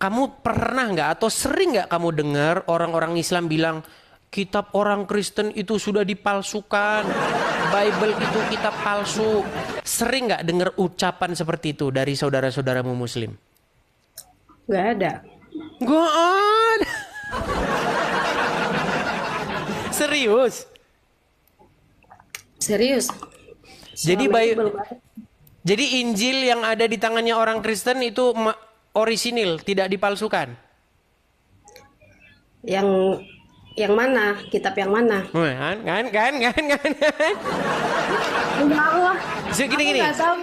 Kamu pernah nggak atau sering nggak kamu dengar orang-orang Islam bilang kitab orang Kristen itu sudah dipalsukan, Bible itu kitab palsu. Sering nggak dengar ucapan seperti itu dari saudara-saudaramu Muslim? Nggak ada. Gak ada. Serius. Serius. Jadi Selama ini belum ada. jadi Injil yang ada di tangannya orang Kristen itu orisinil, tidak dipalsukan. Yang mana? Kitab yang mana? Kan. Enggak Allah. So, Aku gini. nggak tahu.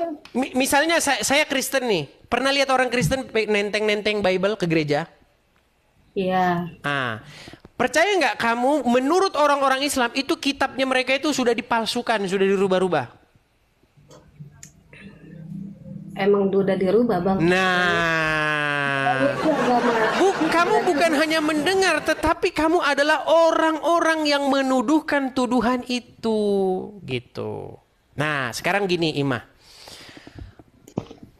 Misalnya saya Kristen nih. Pernah lihat orang Kristen nenteng-nenteng Bible ke gereja? Iya. Ah, percaya nggak kamu menurut orang-orang Islam itu kitabnya mereka itu sudah dipalsukan, sudah dirubah-rubah? Emang udah dirubah, Bang. Nah, Itu agama. kamu bukan hanya mendengar, tetapi kamu adalah orang-orang yang menuduhkan tuduhan itu, gitu. Nah, sekarang gini, Imah.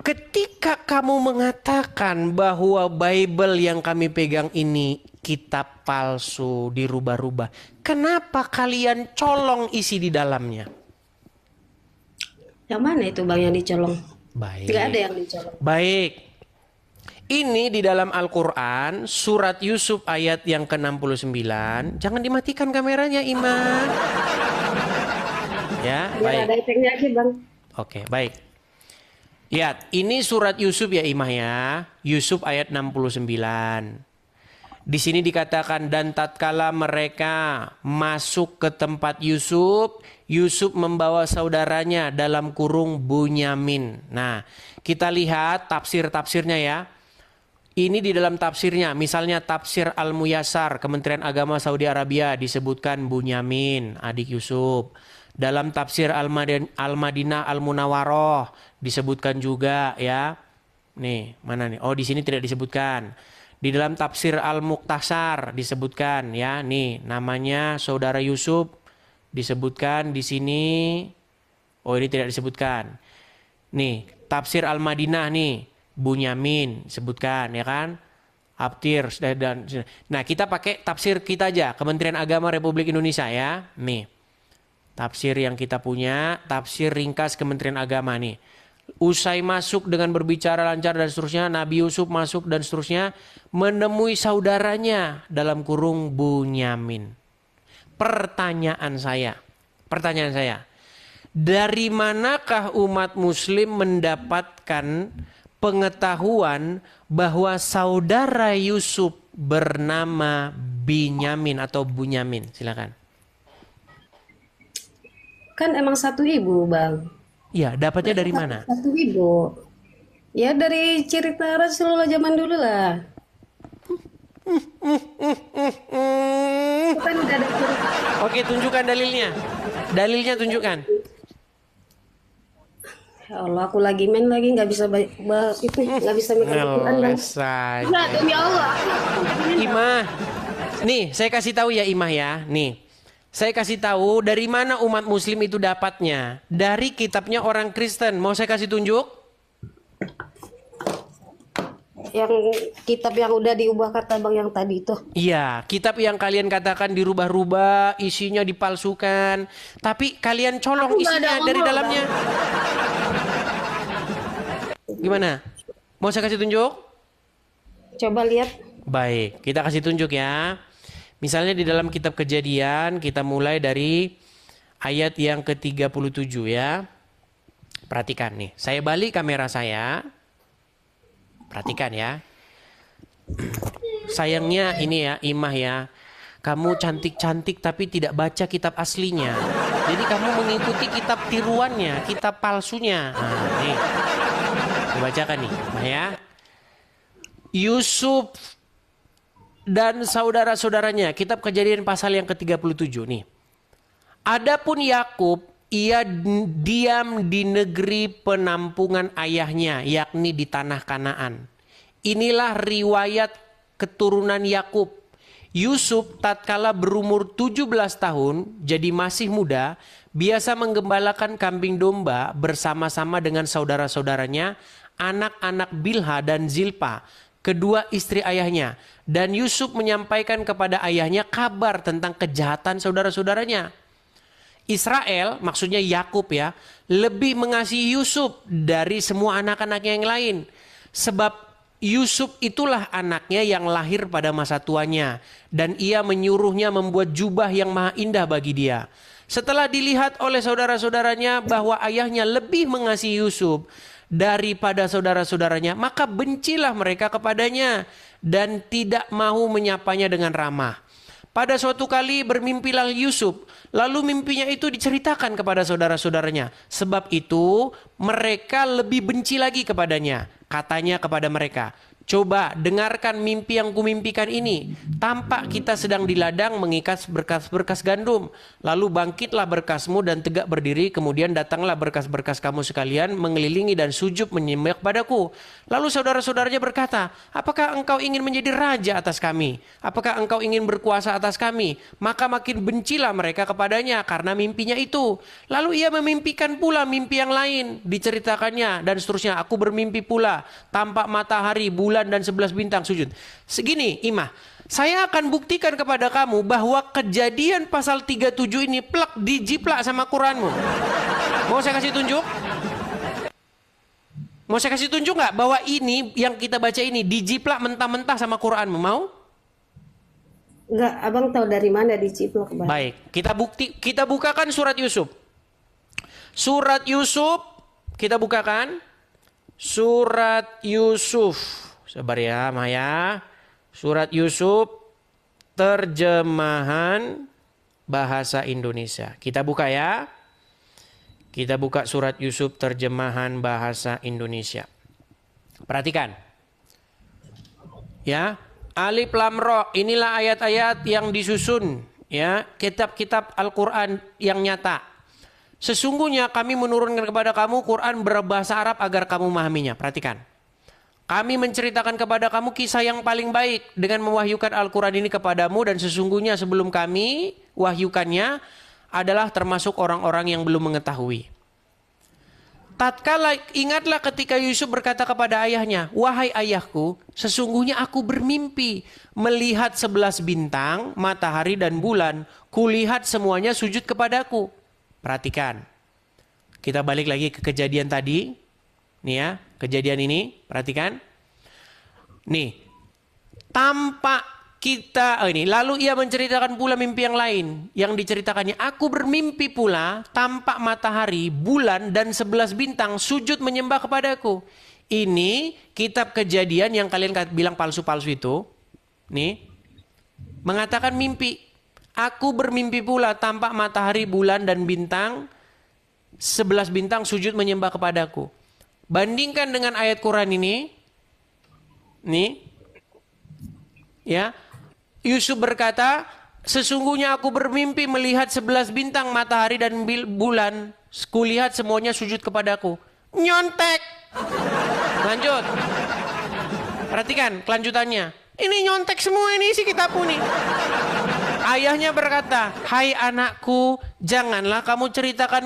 Ketika kamu mengatakan bahwa Bible yang kami pegang ini kitab palsu, dirubah-rubah, kenapa kalian colong isi di dalamnya? Yang mana itu, Bang, yang dicolong? Baik. Nggak ada yang dicolong. Baik. Ini di dalam Al-Quran, surat Yusuf ayat yang ke-69. Jangan dimatikan kameranya, Imam. Ya, Biar baik. ada efeknya aja, Bang. Oke, baik. Lihat, ini surat Yusuf ya, Imah ya. Yusuf ayat 69. Di sini dikatakan, dan tatkala mereka masuk ke tempat Yusuf, Yusuf membawa saudaranya dalam kurung Bunyamin. Nah, kita lihat tafsir-tafsirnya ya. Ini di dalam tafsirnya, misalnya tafsir Al-Muyassar, Kementerian Agama Saudi Arabia disebutkan Bunyamin, adik Yusuf. Dalam tafsir Al-Madinah Al-Munawwaroh disebutkan juga ya. Nih, mana nih? Oh, di sini tidak disebutkan. Di dalam tafsir Al-Muqtasar disebutkan ya. Nih, namanya saudara Yusuf disebutkan di sini. Oh, ini tidak disebutkan. Nih, tafsir Al-Madinah nih, Bunyamin sebutkan ya kan? Abtir dan nah, kita pakai tafsir kita aja, Kementerian Agama Republik Indonesia ya. Nih. Tafsir yang kita punya, tafsir ringkas Kementerian Agama nih. Usai masuk dengan berbicara lancar dan seterusnya, Nabi Yusuf masuk dan seterusnya, menemui saudaranya dalam kurung Bunyamin. Pertanyaan saya, dari manakah umat muslim mendapatkan pengetahuan bahwa saudara Yusuf bernama Binyamin atau Bunyamin? Silakan. Kan emang satu ibu, Bang. Iya, dapatnya dari mana? Satu ibu. Ya dari cerita Rasulullah zaman dulu lah. Itu kan udah ada cerita. Oke, tunjukkan dalilnya. Dalilnya tunjukkan. Ya Allah, aku lagi main lagi nggak bisa itu nggak bisa megang Al-Quran, Bang. Ngeles saja. Nggak, demi Allah. Aku lagi main, Bang. Imah. Nih, saya kasih tahu ya Imah ya. Nih. Saya kasih tahu dari mana umat muslim itu dapatnya. Dari kitabnya orang Kristen. Mau saya kasih tunjuk? Yang kitab yang udah diubah kata Bang yang tadi itu. Iya, kitab yang kalian katakan dirubah-rubah, isinya dipalsukan. Tapi kalian colong Aku nggak isinya ada dari ngomong, dalamnya. Gimana? Mau saya kasih tunjuk? Coba lihat. Baik, kita kasih tunjuk ya. Misalnya di dalam kitab Kejadian, kita mulai dari ayat yang ke-37 ya. Perhatikan nih, saya balik kamera saya. Perhatikan ya. Sayangnya ini ya, Imah ya. Kamu cantik-cantik tapi tidak baca kitab aslinya. Jadi kamu mengikuti kitab tiruannya, kitab palsunya. Nah, nih. Dibacakan nih, Imah ya. Yusuf dan saudara-saudaranya, kitab Kejadian pasal yang ke-37 nih. Adapun Yakub, ia diam di negeri penampungan ayahnya, yakni di tanah Kanaan. Inilah riwayat keturunan Yakub. Yusuf tatkala berumur 17 tahun, jadi masih muda, biasa menggembalakan kambing domba bersama-sama dengan saudara-saudaranya, anak-anak Bilha dan Zilpa. kedua istri ayahnya. Dan Yusuf menyampaikan kepada ayahnya kabar tentang kejahatan saudara-saudaranya. Israel, maksudnya Yakub ya, lebih mengasihi Yusuf dari semua anak-anaknya yang lain. Sebab Yusuf itulah anaknya yang lahir pada masa tuanya. Dan ia menyuruhnya membuat jubah yang maha indah bagi dia. Setelah dilihat oleh saudara-saudaranya bahwa ayahnya lebih mengasihi Yusuf daripada saudara-saudaranya, maka bencilah mereka kepadanya dan tidak mau menyapanya dengan ramah. Pada suatu kali bermimpilah Yusuf, lalu mimpinya itu diceritakan kepada saudara-saudaranya. Sebab itu mereka lebih benci lagi kepadanya. Katanya kepada mereka, coba dengarkan mimpi yang kumimpikan ini. Tampak kita sedang di ladang mengikat berkas-berkas gandum. Lalu bangkitlah berkasmu dan tegak berdiri. Kemudian datanglah berkas-berkas kamu sekalian mengelilingi dan sujud menyembah kepadaku. Lalu saudara-saudaranya berkata, apakah engkau ingin menjadi raja atas kami? Apakah engkau ingin berkuasa atas kami? Maka makin bencilah mereka kepadanya karena mimpinya itu. Lalu ia memimpikan pula mimpi yang lain. Diceritakannya dan seterusnya. Aku bermimpi pula. Tampak matahari, bulan dan 11 bintang sujud. Segini Imah, saya akan buktikan kepada kamu bahwa Kejadian pasal 37 ini plek dijiplak sama Quranmu. Mau saya kasih tunjuk? Mau saya kasih tunjuk nggak bahwa ini yang kita baca ini dijiplak mentah-mentah sama Quranmu? Mau? Enggak, abang tahu dari mana diciplok, Bang? Baik, kita bukakan surat Yusuf. Surat Yusuf kita bukakan. Surat Yusuf. Sabar ya, Maya. Surat Yusuf terjemahan bahasa Indonesia. Kita buka ya. Kita buka surat Yusuf terjemahan bahasa Indonesia. Perhatikan. Ya, Alif Lam Ra, inilah ayat-ayat yang disusun ya, kitab-kitab Al-Qur'an yang nyata. Sesungguhnya kami menurunkan kepada kamu Quran berbahasa Arab agar kamu memahaminya. Perhatikan. Kami menceritakan kepada kamu kisah yang paling baik dengan mewahyukan Al-Quran ini kepadamu, dan sesungguhnya sebelum kami wahyukannya adalah termasuk orang-orang yang belum mengetahui. Tatkala ingatlah ketika Yusuf berkata kepada ayahnya, wahai ayahku, sesungguhnya aku bermimpi melihat 11 bintang, matahari dan bulan, kulihat semuanya sujud kepadaku. Perhatikan. Kita balik lagi ke kejadian tadi. Nih ya, kejadian ini, perhatikan. Nih, tampak kita, lalu ia menceritakan pula mimpi yang lain. Yang diceritakannya, aku bermimpi pula, tampak matahari, bulan, dan 11 bintang sujud menyembah kepadaku. Ini kitab Kejadian yang kalian bilang palsu-palsu itu. Nih, mengatakan mimpi. Aku bermimpi pula, tampak matahari, bulan, dan bintang, 11 bintang sujud menyembah kepadaku. Bandingkan dengan ayat Quran ini. Nih. Ya. Yusuf berkata, sesungguhnya aku bermimpi melihat 11 bintang, matahari dan bulan. Kulihat semuanya sujud kepadaku. Nyontek. Lanjut. Perhatikan kelanjutannya. Ini nyontek semua ini isi kitabmu nih. Ayahnya berkata, hai anakku, janganlah kamu ceritakan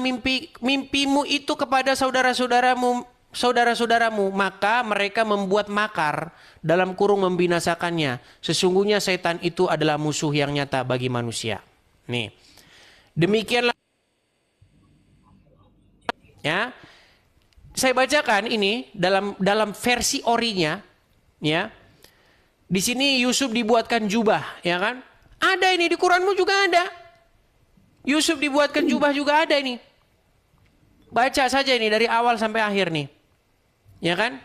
mimpimu itu kepada saudara-saudaramu, maka mereka membuat makar dalam kurung membinasakannya. Sesungguhnya setan itu adalah musuh yang nyata bagi manusia. Nih. Demikianlah ya. Saya bacakan ini dalam versi orinya ya. Di sini Yusuf dibuatkan jubah, ya kan? Ada ini di Quranmu juga ada. Yusuf dibuatkan jubah juga ada ini. Baca saja ini dari awal sampai akhir nih. Ya kan?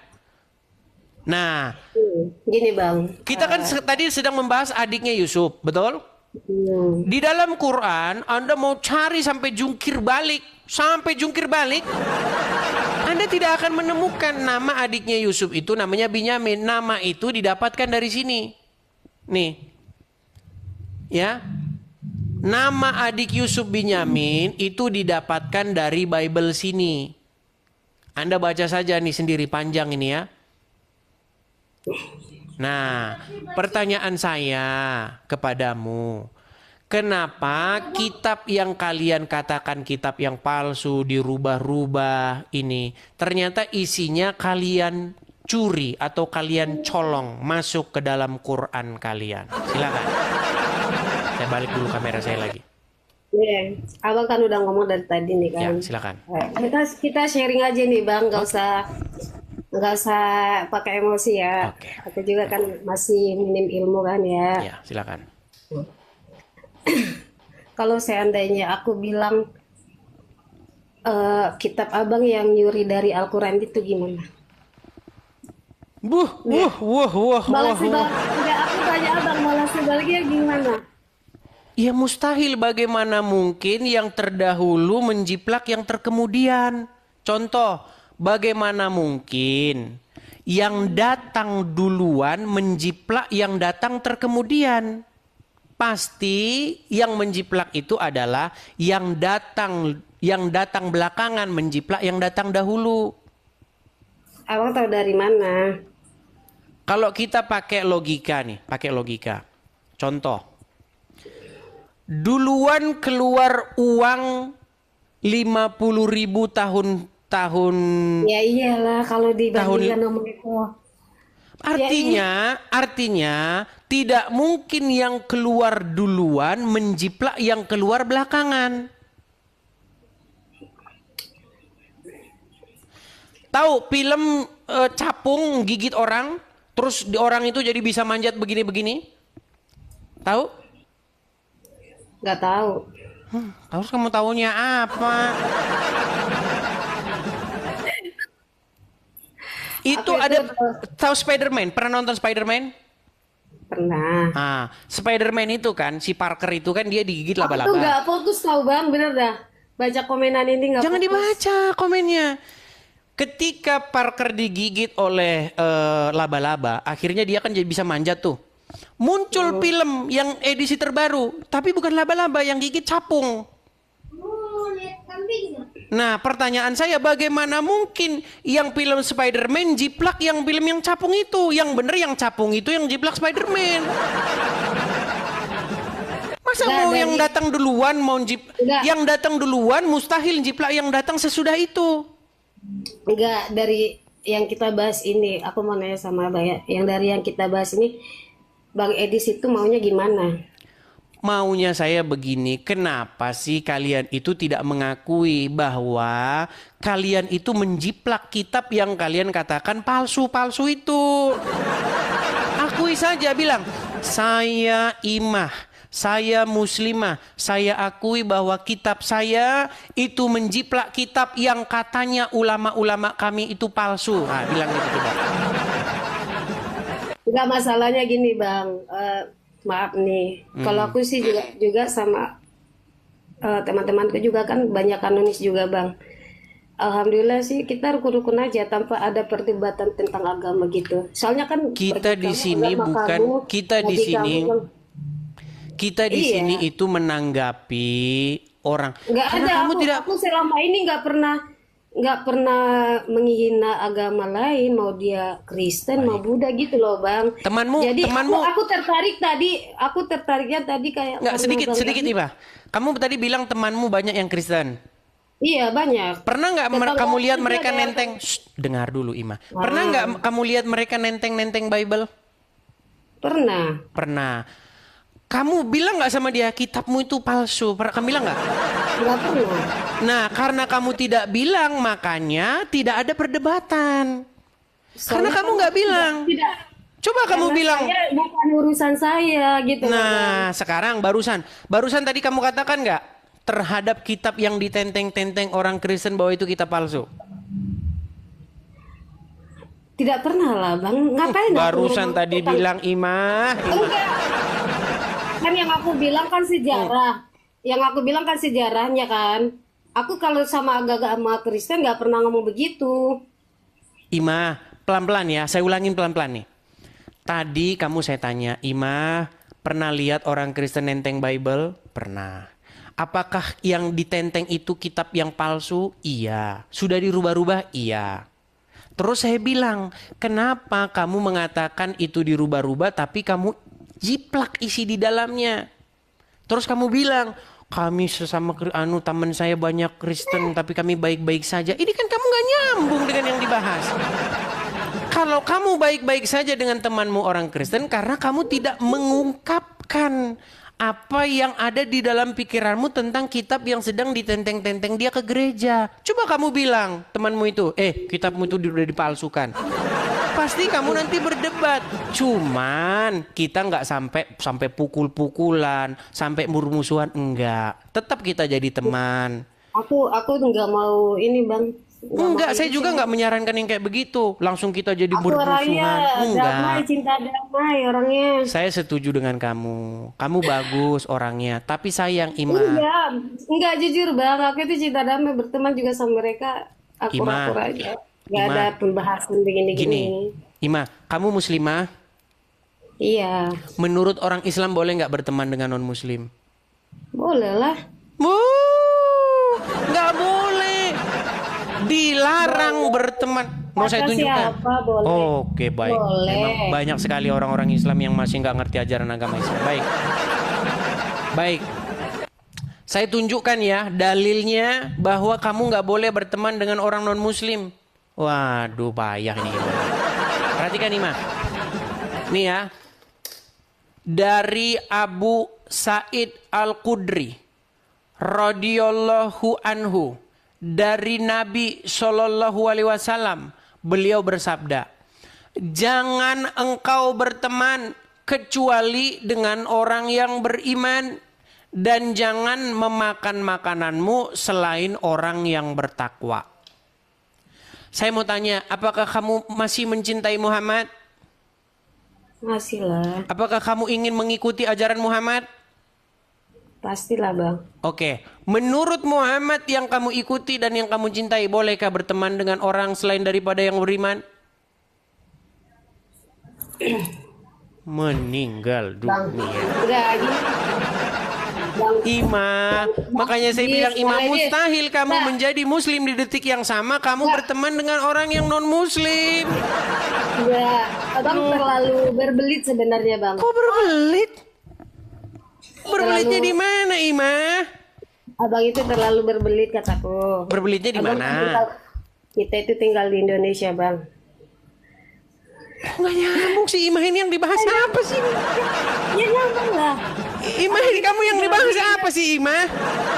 Nah, gini Bang. Kita kan tadi sedang membahas adiknya Yusuf, betul? Di dalam Quran, Anda mau cari sampai jungkir balik, Anda tidak akan menemukan nama adiknya Yusuf itu namanya Binyamin. Nama itu didapatkan dari sini. Nih. Ya. Nama adik Yusuf Binyamin itu didapatkan dari Bible sini. Anda baca saja nih sendiri, panjang ini ya. Nah, pertanyaan saya kepadamu, kenapa kitab yang kalian katakan kitab yang palsu, dirubah-rubah ini, ternyata isinya kalian curi atau kalian colong masuk ke dalam Quran kalian? Silakan. Saya balik dulu kamera saya lagi. Iya, abang kan udah ngomong dari tadi nih Ya, kan. silakan. Kita sharing aja nih bang, nggak usah pakai emosi ya. Oke. Aku juga kan masih minim ilmu kan ya. Ya, silakan. Kalau seandainya aku bilang kitab abang yang nyuri dari Al-Quran itu gimana? Buh, wuh, wuh, wuh, wuh, wuh. Enggak, aku tanya abang balas sebaliknya gimana? Ya mustahil, bagaimana mungkin yang terdahulu menjiplak yang terkemudian. Contoh, bagaimana mungkin yang datang duluan menjiplak yang datang terkemudian. Pasti yang menjiplak itu adalah yang datang belakangan menjiplak yang datang dahulu. Abang tahu dari mana? Kalau kita pakai logika nih, pakai logika. Contoh, duluan keluar uang 50.000 tahun Ya iyalah kalau dibandingkan nomor itu. artinya tidak mungkin yang keluar duluan menjiplak yang keluar belakangan. Tahu film capung gigit orang, terus orang itu jadi bisa manjat begini-begini? Tahu? Nggak tahu. Terus kamu tahunya apa? Itu ada, tahu Spider-Man? Pernah nonton Spider-Man? Pernah. Ah, Spider-Man itu kan, si Parker itu kan dia digigit Aku tuh laba-laba. nggak fokus tahu bang, bener dah. Baca komenan ini nggak Jangan fokus. dibaca komennya. Ketika Parker digigit oleh laba-laba, akhirnya dia kan jadi bisa manjat tuh. Muncul film yang edisi terbaru, tapi bukan laba-laba, yang gigit capung. Nah, pertanyaan saya, bagaimana mungkin yang film Spider-Man jiplak yang film yang capung itu? Yang bener yang capung itu yang jiplak Spider-Man. Masa Nggak, mau dari- yang datang duluan Nggak. yang datang duluan mustahil jiplak yang datang sesudah itu. Enggak, dari yang kita bahas ini, aku mau nanya sama abang ya. Yang dari yang kita bahas ini, Bang Edis itu maunya gimana? Maunya saya begini, kenapa sih kalian itu tidak mengakui bahwa kalian itu menjiplak kitab yang kalian katakan palsu-palsu itu? Akui saja, bilang, saya imah, saya muslimah, saya akui bahwa kitab saya itu menjiplak kitab yang katanya ulama-ulama kami itu palsu. Nah, bilang gitu coba. Enggak, masalahnya gini Bang, maaf nih, kalau aku sih juga sama teman-temanku juga kan banyak kanonis juga Bang. Alhamdulillah sih kita rukun-rukun aja tanpa ada perdebatan tentang agama gitu. Soalnya kan Kita bagi di kamu, sini agama bukan, kamu, kita di bagi sini kamu kan- kita di Iya. sini itu menanggapi orang. Nggak Karena ada, kamu tidak, aku selama ini nggak pernah menghina agama lain, mau dia Kristen mau Buddha gitu loh Bang. Jadi aku tertariknya tadi kayak nggak, karena sedikit Bang sedikit tadi- Iba. Kamu tadi bilang temanmu banyak yang Kristen. Iya banyak. Pernah nggak Tetangga kamu lihat juga mereka ada yang- nenteng? Shh, dengar dulu Ima. Pernah nggak kamu lihat mereka nenteng-nenteng Bible? Pernah. Pernah. Kamu bilang nggak sama dia kitabmu itu palsu? Pernah kamu bilang nggak? Nggak pernah. Nah, karena kamu tidak bilang, makanya tidak ada perdebatan. Karena kamu nggak bilang. Tidak. Coba kamu Karena bilang. saya bukan urusan saya gitu loh, Bang. Nah, sekarang barusan tadi kamu katakan nggak terhadap kitab yang ditenteng-tenteng orang Kristen bahwa itu kitab palsu? Tidak pernah lah Bang. Ngapain aku Barusan ngomong tadi tentang- bilang Imah. Enggak. Kan yang aku bilang kan sejarah. Yang aku bilang kan sejarahnya kan. Aku kalau sama agama Kristen nggak pernah ngomong begitu. Imah, pelan-pelan ya. Saya ulangin pelan-pelan nih. Tadi kamu saya tanya, Imah, pernah lihat orang Kristen nenteng Bible? Pernah. Apakah yang ditenteng itu kitab yang palsu? Iya. Sudah dirubah-rubah? Iya. Terus saya bilang, kenapa kamu mengatakan itu dirubah-rubah tapi kamu jiplak isi di dalamnya? Terus kamu bilang, kami sesama teman saya banyak Kristen tapi kami baik-baik saja. Ini kan kamu gak nyambung dengan yang dibahas. Kalau kamu baik-baik saja dengan temanmu orang Kristen karena kamu tidak mengungkapkan apa yang ada di dalam pikiranmu tentang kitab yang sedang ditenteng-tenteng dia ke gereja. Coba kamu bilang temanmu itu, kitabmu itu udah dipalsukan. Pasti kamu nanti berdebat. Cuman kita nggak sampai pukul-pukulan, sampai musuhan, enggak. Tetap kita jadi teman. Aku nggak mau ini bang. Enggak, saya juga nggak menyarankan yang kayak begitu. Langsung kita jadi Aku orangnya bermusuhan. damai, Enggak. cinta damai orangnya. Saya setuju dengan kamu. Kamu bagus orangnya. Tapi sayang Ima. Enggak jujur bang. Aku itu cinta damai, berteman juga sama mereka. Aku Ima. akur aja. Gak Ima. ada pembahasan begini-gini. Gini, Ima, kamu muslimah. Iya, Menurut orang Islam boleh nggak berteman dengan non Muslim? boleh lah. Nggak boleh. Dilarang berteman. Mau saya Kata tunjukkan? siapa boleh. Oke, baik. Boleh. Memang banyak sekali orang-orang Islam yang masih nggak ngerti ajaran agama Islam. Baik. Baik. Saya tunjukkan ya dalilnya bahwa kamu nggak boleh berteman dengan orang non Muslim. Waduh, payah ini. Perhatikan Ima. Nih ya. Dari Abu Sa'id Al-Khudri radhiyallahu anhu, dari Nabi Shallallahu alaihi wasallam, beliau bersabda, "Jangan engkau berteman kecuali dengan orang yang beriman, dan jangan memakan makananmu selain orang yang bertakwa." Saya mau tanya, apakah kamu masih mencintai Muhammad? Masih lah. Apakah kamu ingin mengikuti ajaran Muhammad? Pastilah bang. Oke, menurut Muhammad yang kamu ikuti dan yang kamu cintai, bolehkah berteman dengan orang selain daripada yang beriman? Meninggal Bang, dunia. udah gini. Bang, Ima, makanya saya bilang Ima, boleh, mustahil kamu Nah. menjadi muslim di detik yang sama kamu berteman dengan orang yang non muslim. ya, abang terlalu berbelit sebenarnya bang. Kok berbelit? Berbelitnya di mana Ima? Abang itu terlalu berbelit kataku. Berbelitnya di Abang mana? kita itu tinggal di Indonesia bang. Nggak nyambung sih Ima, ini yang dibahas apa sih? Ya nyambung lah. Ima, ini kamu yang dibahas apa sih Ima?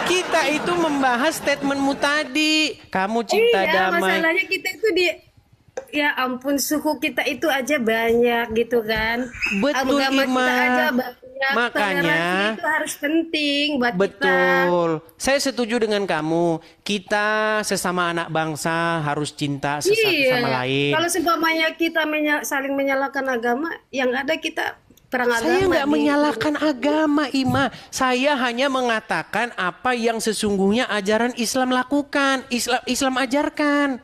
Kita itu membahas statementmu tadi. Kamu cinta Iya, damai. masalahnya kita itu ya ampun, suku kita itu aja banyak gitu kan. Betul, Agama Ima. kita aja banyak. Makanya- Toleransi itu harus penting buat kita. Betul. Saya setuju dengan kamu. Kita sesama anak bangsa harus cinta sesama Iya. sama lain. Kalau seumpamanya kita saling menyalahkan agama, yang ada kita perang agama. Saya nggak di- menyalahkan agama, Ima. Saya hanya mengatakan apa yang sesungguhnya ajaran Islam lakukan, Islam ajarkan.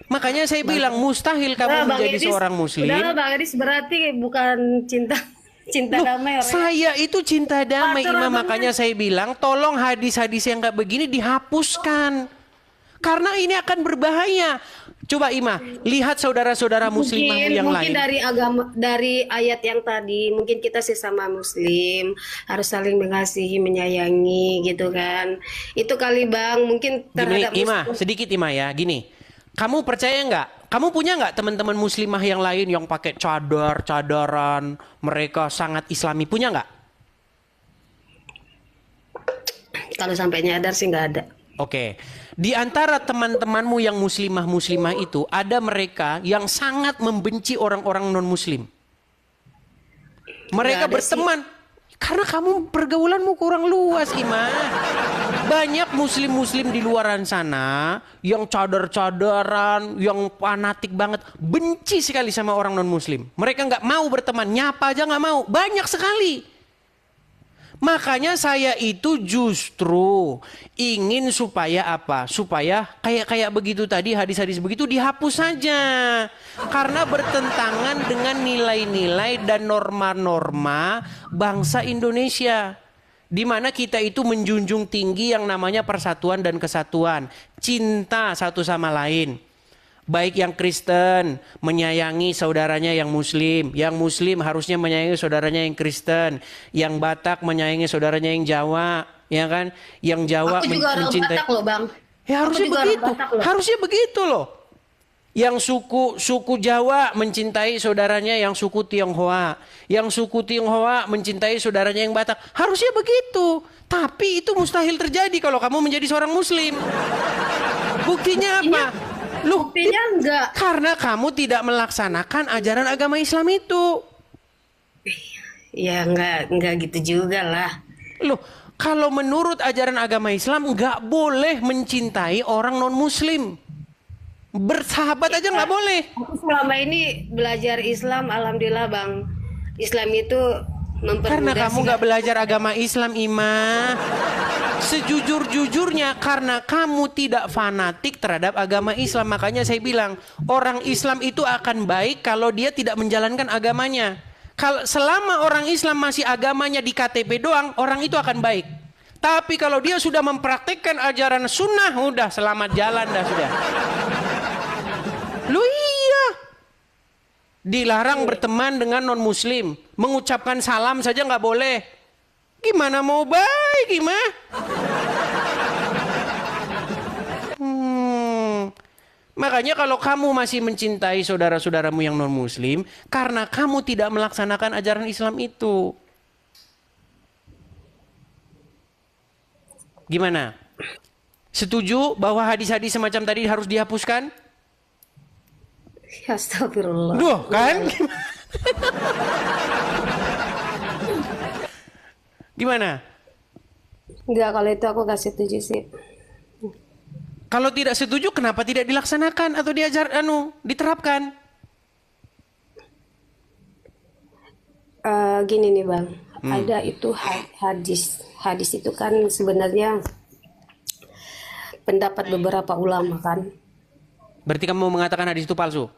Makanya saya bilang mustahil kamu Bang menjadi Edis, seorang muslim. Udah Bang Edis, berarti bukan cinta damai orang. Saya itu cinta damai, Pacar Ima. abangnya. Makanya saya bilang tolong hadis-hadis yang kayak begini dihapuskan. Karena ini akan berbahaya. Coba Ima, lihat saudara-saudara muslimahmu yang mungkin lain. dari ayat yang tadi, mungkin kita sesama muslim harus saling mengasihi, menyayangi gitu kan. Itu kali Bang, mungkin Gini, terhadap Ima, muslim. sedikit Ima ya. Gini, kamu percaya nggak? Kamu punya nggak teman-teman muslimah yang lain yang pakai cadaran, mereka sangat islami? Punya nggak? Kalau sampai nyadar sih nggak ada. Oke. Di antara teman-temanmu yang muslimah itu, ada mereka yang sangat membenci orang-orang non-muslim. Mereka Nggak ada berteman karena kamu pergaulanmu kurang luas, Ima. Banyak muslim-muslim di luaran sana yang cadar-cadaran, yang fanatik banget, benci sekali sama orang non-muslim. Mereka nggak mau berteman, nyapa aja nggak mau. Banyak sekali. Makanya saya itu justru ingin supaya apa? Supaya kayak begitu tadi, hadis-hadis begitu dihapus saja. Karena bertentangan dengan nilai-nilai dan norma-norma bangsa Indonesia. Di mana kita itu menjunjung tinggi yang namanya persatuan dan kesatuan. Cinta satu sama lain. Baik yang Kristen menyayangi saudaranya yang Muslim. Yang Muslim harusnya menyayangi saudaranya yang Kristen. Yang Batak menyayangi saudaranya yang Jawa. Ya kan? Yang Jawa Aku juga orang mencintai. Batak loh Bang. Ya harusnya Aku juga orang begitu. Batak loh. Harusnya begitu loh. Yang suku Jawa mencintai saudaranya yang suku Tionghoa. Yang suku Tionghoa mencintai saudaranya yang Batak. Harusnya begitu. Tapi itu mustahil terjadi kalau kamu menjadi seorang muslim. Buktinya apa? Loh, Buktinya enggak. karena kamu tidak melaksanakan ajaran agama Islam itu. Ya enggak gitu juga lah. Loh, kalau menurut ajaran agama Islam nggak boleh mencintai orang non-muslim. Bersahabat aja nggak boleh. Aku selama ini belajar Islam, alhamdulillah Bang. Islam itu Karena mempermudah kamu nggak belajar agama Islam, Ima. Sejujur-jujurnya karena kamu tidak fanatik terhadap agama Islam. Makanya saya bilang, orang Islam itu akan baik kalau dia tidak menjalankan agamanya. Kalau selama orang Islam masih agamanya di KTP doang, orang itu akan baik. Tapi kalau dia sudah mempraktikkan ajaran sunnah, udah selamat jalan dah sudah. Lu iya. Dilarang berteman dengan non-muslim. Mengucapkan salam saja nggak boleh. Gimana mau baik, gimana? Makanya kalau kamu masih mencintai saudara-saudaramu yang non-muslim, karena kamu tidak melaksanakan ajaran Islam itu. Gimana? Setuju bahwa hadis-hadis semacam tadi harus dihapuskan? Astagfirullah. Duh, kan? Gimana? Enggak, kalau itu aku gak setuju sih. Kalau tidak setuju, kenapa tidak dilaksanakan atau diterapkan? Gini nih Bang, ada itu hadis. Hadis itu kan sebenarnya pendapat beberapa ulama kan. Berarti kamu mengatakan hadis itu palsu?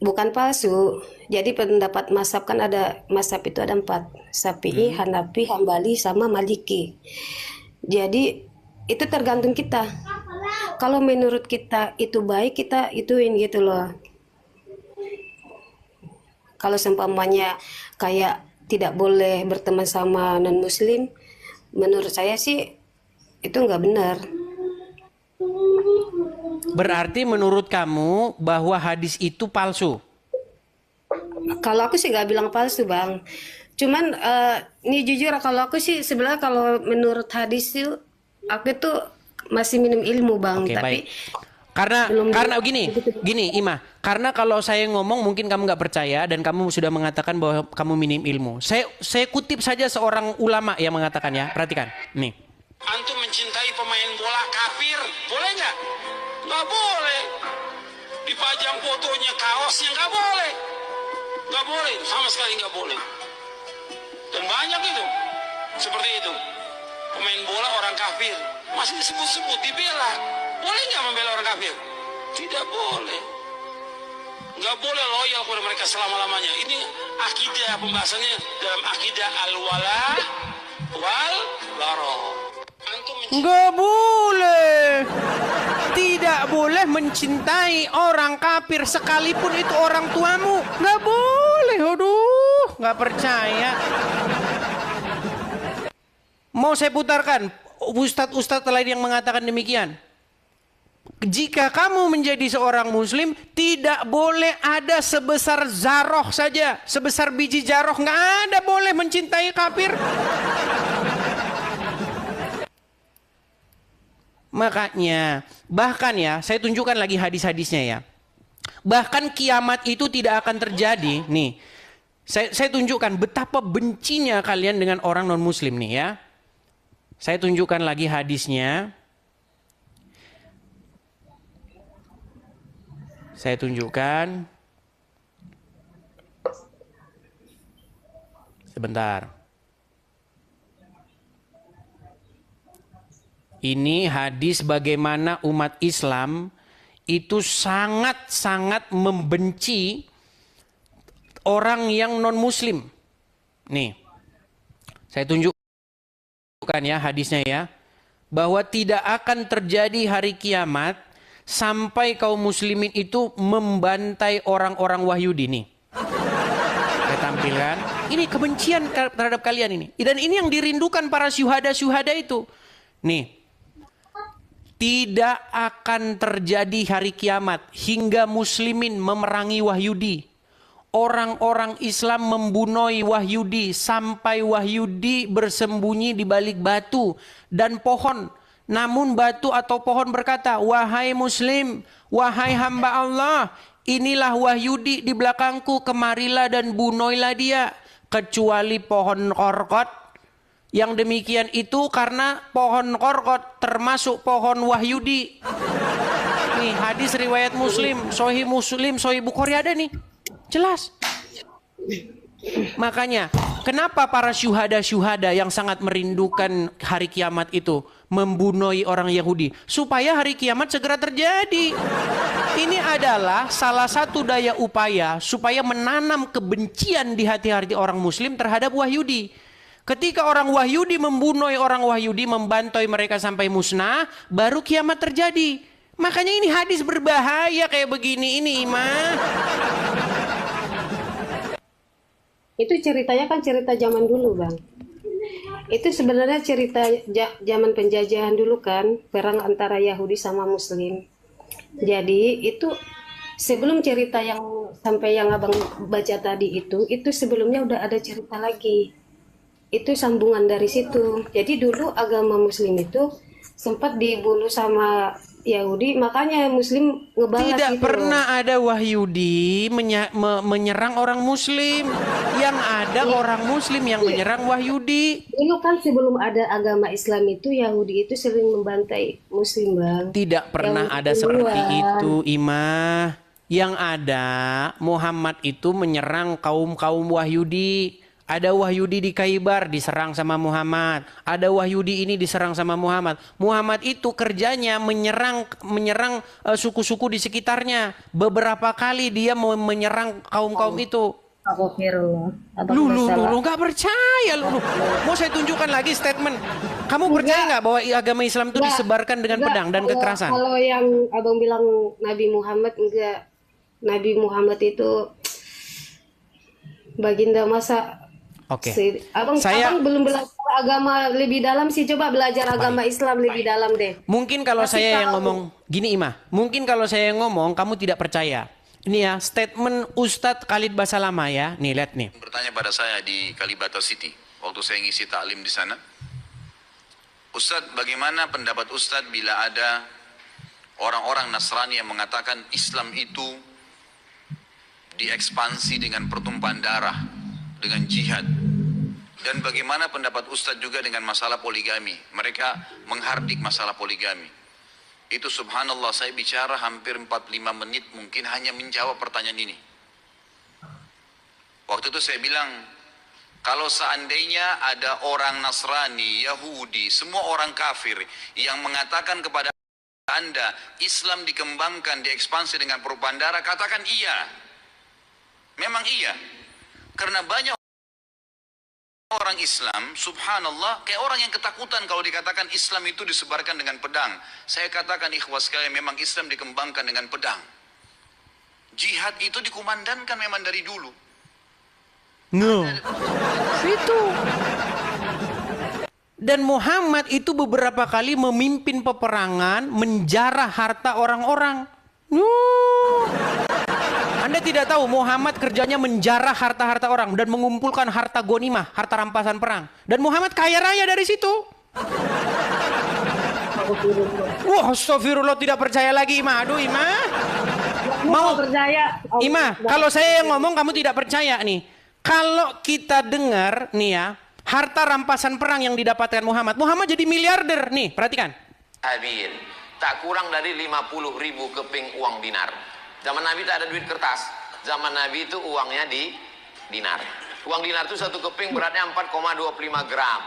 Bukan palsu. Jadi pendapat mazhab kan ada, mazhab itu ada 4. Syafi'i, Hanafi, Hambali, sama Maliki. Jadi itu tergantung kita. Kalau menurut kita itu baik, kita ituin gitu loh. Kalau seumpamanya kayak tidak boleh berteman sama non-muslim, menurut saya sih itu nggak benar. Berarti menurut kamu bahwa hadis itu palsu? Kalau aku sih nggak bilang palsu Bang. Cuman ini jujur kalau aku sih sebenarnya kalau menurut hadis itu aku tuh masih minim ilmu Bang. Oke, Tapi baik. Karena gini Ima, karena kalau saya ngomong mungkin kamu nggak percaya dan kamu sudah mengatakan bahwa kamu minim ilmu. Saya kutip saja seorang ulama yang mengatakan ya, perhatikan. Nih. Antum mencintai pemain bola kafir, boleh nggak? Nggak boleh. Dipajang fotonya, kaosnya nggak boleh. Nggak boleh, sama sekali nggak boleh. Dan banyak itu, seperti itu. Pemain bola orang kafir, masih disebut-sebut, dibela. Boleh nggak membela orang kafir? Tidak boleh. Nggak boleh loyal kepada mereka selama-lamanya. Ini akidah, pembahasannya dalam akidah al-wala wal bara. Nggak boleh. Tidak boleh mencintai orang kafir sekalipun itu orang tuamu. Nggak boleh. Aduh, nggak percaya. Mau saya putarkan ustadz-ustadz lain yang mengatakan demikian. Jika kamu menjadi seorang muslim, tidak boleh ada sebesar zaroh saja. Sebesar biji jaroh, nggak ada boleh mencintai kafir. Makanya, bahkan ya, saya tunjukkan lagi hadis-hadisnya ya. Bahkan kiamat itu tidak akan terjadi. Nih, saya tunjukkan betapa bencinya kalian dengan orang non-muslim nih ya. Saya tunjukkan lagi hadisnya. Saya tunjukkan. Sebentar. Ini hadis bagaimana umat Islam itu sangat-sangat membenci orang yang non-muslim. Nih, saya tunjukkan ya hadisnya ya. Bahwa tidak akan terjadi hari kiamat sampai kaum muslimin itu membantai orang-orang Wahyudi nih. Saya tampilkan. Ini kebencian terhadap kalian ini. Dan ini yang dirindukan para syuhada-syuhada itu. Nih. tidak akan terjadi hari kiamat hingga muslimin memerangi Wahyudi. Orang-orang Islam membunuh Wahyudi sampai Wahyudi bersembunyi di balik batu dan pohon. Namun batu atau pohon berkata, "Wahai muslim, wahai hamba Allah, inilah Wahyudi di belakangku, kemarilah dan bunuhlah dia." Kecuali pohon korkot. Yang demikian itu karena pohon korkot termasuk pohon Wahyudi. Nih hadis riwayat Muslim, Sahih Bukhari ada nih. Jelas. Makanya, kenapa para syuhada-syuhada yang sangat merindukan hari kiamat itu membunuh orang Yahudi? Supaya hari kiamat segera terjadi. Ini adalah salah satu daya upaya supaya menanam kebencian di hati-hati orang Muslim terhadap Wahyudi. Ketika orang Wahyudi membunuh orang Wahyudi, membantai mereka sampai musnah, baru kiamat terjadi. Makanya ini hadis berbahaya kayak begini ini, Imam. Itu ceritanya kan cerita zaman dulu, Bang. Itu sebenarnya cerita zaman penjajahan dulu kan, perang antara Yahudi sama Muslim. Jadi itu sebelum cerita yang sampai yang Abang baca tadi itu sebelumnya udah ada cerita lagi. Itu sambungan dari situ. Jadi dulu agama Muslim itu sempat dibunuh sama Yahudi, makanya Muslim ngebalas Tidak gitu pernah loh. ada Wahyudi menyerang orang Muslim. Yang ada orang Muslim yang menyerang Wahyudi. Dulu kan sebelum ada agama Islam itu Yahudi itu sering membantai Muslim, Bang. Tidak pernah Yang ada kedua, seperti itu, Imah. Yang ada Muhammad itu menyerang kaum-kaum Wahyudi. Ada Wahyudi di Khaybar diserang sama Muhammad. Ada Wahyudi ini diserang sama Muhammad. Muhammad itu kerjanya menyerang suku-suku di sekitarnya. Beberapa kali dia mau menyerang kaum-kaum itu. Astagfirullah. Abang Lu masalah. nggak percaya lu. Mau saya tunjukkan lagi statement. Kamu percaya nggak bahwa agama Islam itu Enggak, disebarkan dengan enggak. pedang dan Kalau- kekerasan? Kalau yang Abang bilang Nabi Muhammad, enggak. Nabi Muhammad itu baginda masa. Oke. Abang belum belajar agama lebih dalam sih. Coba belajar agama Islam lebih dalam deh. Mungkin kalau Kasih saya yang tahu. ngomong gini, Imah. Mungkin kalau saya yang ngomong kamu tidak percaya. Ini ya statement Ustadz Khalid Basalamah ya. Nih lihat nih. Bertanya pada saya di Kalibata City waktu saya ngisi taklim di sana, Ustadz, bagaimana pendapat Ustadz bila ada orang-orang Nasrani yang mengatakan Islam itu diekspansi dengan pertumpahan darah, dengan jihad, dan bagaimana pendapat Ustadz juga dengan masalah poligami? Mereka menghardik masalah poligami. Itu subhanallah, saya bicara hampir 45 menit mungkin hanya menjawab pertanyaan ini. Waktu itu saya bilang, kalau seandainya ada orang Nasrani, Yahudi, semua orang kafir yang mengatakan kepada Anda Islam dikembangkan, diekspansi dengan perubahan darah, katakan iya. Memang iya. Karena banyak orang Islam, subhanallah, kayak orang yang ketakutan kalau dikatakan Islam itu disebarkan dengan pedang. Saya katakan ikhwas sekalian, memang Islam dikembangkan dengan pedang. Jihad itu dikumandangkan memang dari dulu. No. Itu. Dan Muhammad itu beberapa kali memimpin peperangan, menjarah harta orang-orang. No. Anda tidak tahu Muhammad kerjanya menjarah harta-harta orang dan mengumpulkan harta gonimah, harta rampasan perang. Dan Muhammad kaya raya dari situ. Wah, astagfirullah, tidak percaya lagi, Imah. Aduh, Imah. Mau percaya? Imah, kalau saya yang ngomong kamu tidak percaya nih. Kalau kita dengar nih ya, harta rampasan perang yang didapatkan Muhammad. Muhammad jadi miliarder nih, perhatikan. Habil, tak kurang dari 50.000 keping uang dinar. Zaman Nabi tak ada duit kertas. Zaman Nabi itu uangnya di dinar. Uang dinar itu satu keping beratnya 4,25 gram.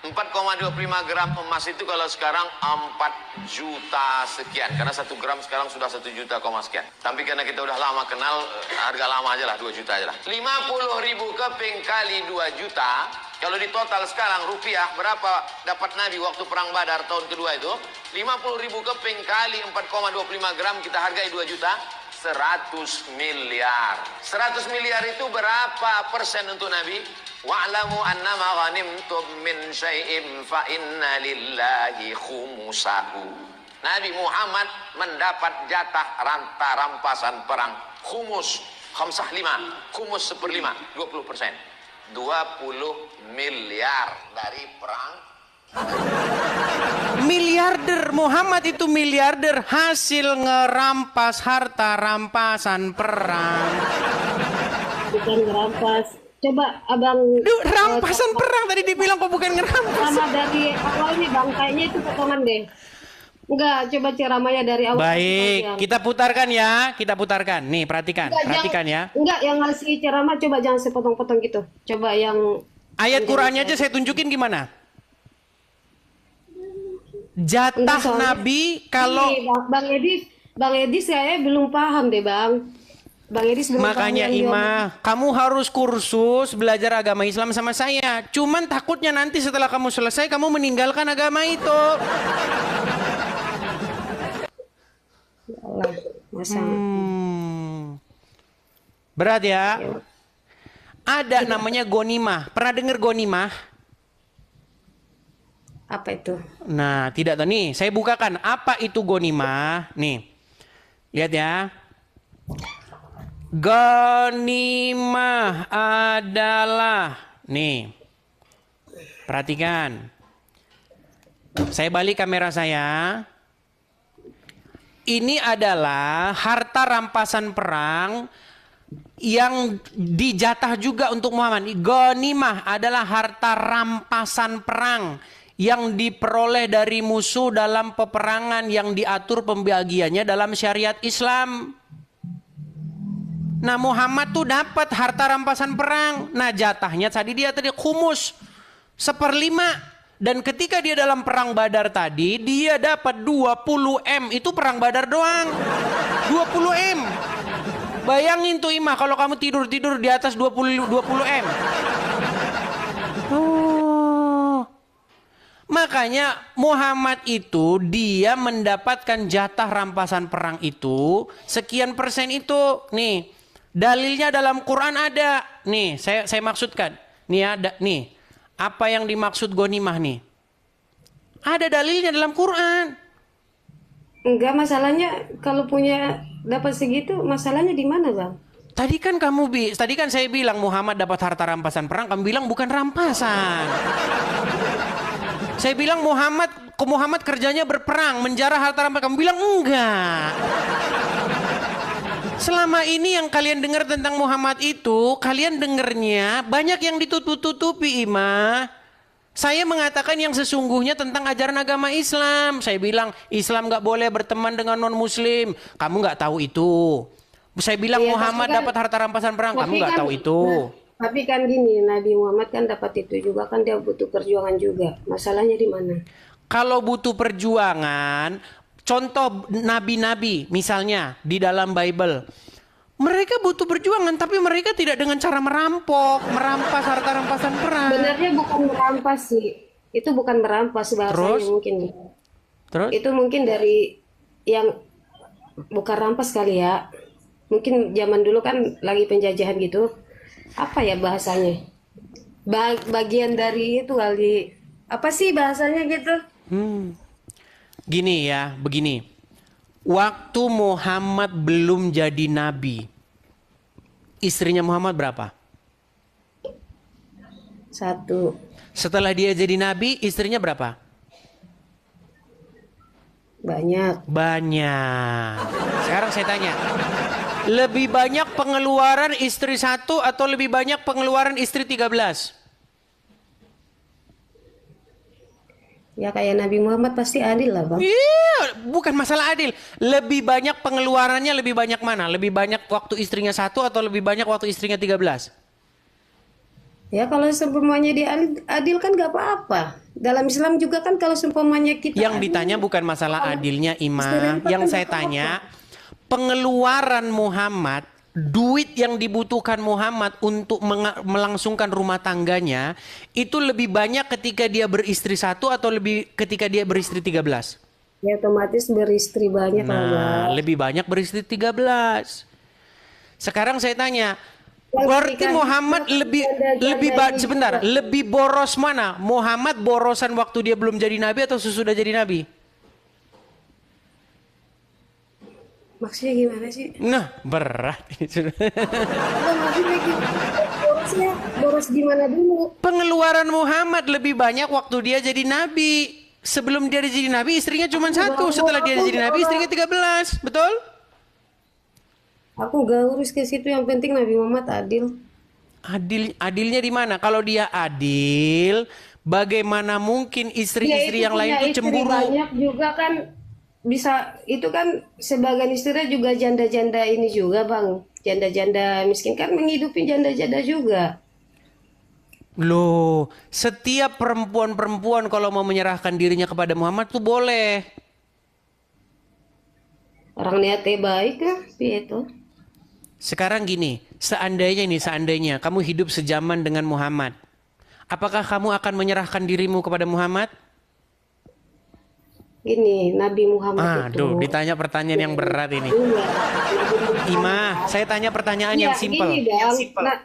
4,25 gram emas itu kalau sekarang 4 juta sekian. Karena 1 gram sekarang sudah 1 juta sekian. Tapi karena kita udah lama kenal, harga lama aja lah, 2 juta aja lah. 50.000 keping kali 2 juta. Kalau di total sekarang rupiah berapa dapat Nabi waktu perang Badar tahun kedua itu? 50.000 keping kali 4,25 gram kita hargai 2 juta. 100 miliar. 100 miliar itu berapa persen untuk Nabi? Wa'lamu annama ghanimtum min syai'in fa inna lillahi khumusahu. Nabi Muhammad mendapat jatah rampasan perang khumus khamsah 5, khumus 1/5, 20%. 20 miliar dari perang. Miliarder, Muhammad itu miliarder hasil ngerampas harta rampasan perang. Bukan ngerampas. Coba abang Duh, rampasan perang tadi dibilang kok bukan ngerampas. sama dari awalnya bang, kayaknya itu potongan deh. Enggak, coba ceramahnya dari awal. Baik, Bang. kita putarkan ya, kita putarkan. Nih, perhatikan, Enggak, perhatikan ya. Enggak, yang ngasih ceramah coba jangan sepotong-potong gitu. Coba yang Ayat Qur'annya aja saya tunjukin gimana. Jatah Enggak, soalnya- Nabi kalau Ini, Bang Edis saya belum paham deh bang. Bang Edis belum makanya paham yang Imah, kamu harus kursus belajar agama Islam sama saya. Cuman takutnya nanti setelah kamu selesai kamu meninggalkan agama itu. Allah, masa. Berat ya. Ada namanya gonimah. Pernah dengar gonimah? Apa itu? Nah, tidak tahu nih. Saya bukakan apa itu gonimah. Nih, lihat ya. Ghanimah adalah, nih, perhatikan. Saya balik kamera saya. Ini adalah harta rampasan perang yang dijatah juga untuk Muhammad. Ghanimah adalah harta rampasan perang yang diperoleh dari musuh dalam peperangan yang diatur pembagiannya dalam syariat Islam. Nah, Muhammad tuh dapat harta rampasan perang. Nah, jatahnya tadi khumus 1/5. Dan ketika dia dalam perang Badar tadi, dia dapat 20 M. Itu perang Badar doang. 20 M. Bayangin tuh Imah kalau kamu tidur-tidur di atas 20 M. Oh. Makanya Muhammad itu dia mendapatkan jatah rampasan perang itu sekian persen itu. Nih, dalilnya dalam Quran ada. Nih, saya maksudkan. Nih ada nih. Apa yang dimaksud ghanimah nih? Ada dalilnya dalam Quran. Enggak, masalahnya kalau punya dapat segitu, masalahnya di mana bang? Tadi kan saya bilang Muhammad dapat harta rampasan perang, kamu bilang bukan rampasan. Saya bilang Muhammad kerjanya berperang, menjarah harta rampasan, kamu bilang enggak. Selama ini yang kalian dengar tentang Muhammad itu, kalian dengarnya banyak yang ditutup-tutupi, Imah. Saya mengatakan yang sesungguhnya tentang ajaran agama Islam. Saya bilang Islam nggak boleh berteman dengan non-Muslim. Kamu nggak tahu itu. Saya bilang Iya, Muhammad tapi kan- dapat harta rampasan perang. Kamu Tapi nggak kan- tahu itu. Tapi kan gini, Nabi Muhammad kan dapat itu juga kan, dia butuh perjuangan juga. Masalahnya di mana? Kalau butuh perjuangan, contoh nabi-nabi misalnya di dalam Bible. Mereka butuh perjuangan, tapi mereka tidak dengan cara merampas harta rampasan perang. Sebenarnya bukan merampas sih. Itu bukan merampas bahasanya Terus? mungkin. Terus? Itu mungkin dari yang bukan rampas kali ya. Mungkin zaman dulu kan lagi penjajahan gitu. Apa ya bahasanya? Bagian dari itu kali. Apa sih bahasanya gitu? Gini ya, begini. Waktu Muhammad belum jadi nabi, istrinya Muhammad berapa? 1. Setelah dia jadi nabi, istrinya berapa? Banyak. Banyak. Sekarang saya tanya, lebih banyak pengeluaran istri 1 atau lebih banyak pengeluaran istri 13? Ya kayak Nabi Muhammad pasti adil lah bang. Iya, bukan masalah adil. Lebih banyak pengeluarannya lebih banyak mana? Lebih banyak waktu istrinya 1 atau lebih banyak waktu istrinya 13? Ya kalau seumpamanya adil kan gak apa-apa. Dalam Islam juga kan kalau seumpamanya kita Yang adil, ditanya bukan masalah adilnya, Ima. Istirahat Yang kan saya nggak tanya, pengeluaran Muhammad, duit yang dibutuhkan Muhammad untuk melangsungkan rumah tangganya, itu lebih banyak ketika dia beristri 1 atau lebih ketika dia beristri 13? ya otomatis beristri banyak lah bang. Nah, lebih banyak beristri 13. Sekarang saya tanya, Yang berarti ketika Muhammad kita sebentar, lebih boros mana? Muhammad borosan waktu dia belum jadi nabi atau sesudah jadi nabi? Maksudnya gimana sih? Nah, berat ini sudah. Bang, maksudnya gimana? Borosnya, boros gimana dulu? Pengeluaran Muhammad lebih banyak waktu dia jadi nabi. Sebelum dia jadi nabi, istrinya cuma satu. Setelah dia jadi nabi, istrinya 13. Betul? Aku gak urus ke situ, yang penting Nabi Muhammad adil. Adilnya di mana? Kalau dia adil, bagaimana mungkin Dia istri-istri itu yang lain punya itu istri cemburu? banyak juga kan, bisa itu kan sebagian istrinya juga janda-janda ini juga bang, janda-janda miskin kan menghidupi janda-janda juga. Loh, setiap perempuan-perempuan kalau mau menyerahkan dirinya kepada Muhammad tuh boleh. Orang niatnya baik ya, itu. Sekarang gini, seandainya kamu hidup sejaman dengan Muhammad, apakah kamu akan menyerahkan dirimu kepada Muhammad? Gini, Nabi Muhammad itu. Aduh, ditanya pertanyaan yang berat ini. Iya, Nabi Muhammad. Ima, saya tanya pertanyaan yang Iya, simpel. gini bang,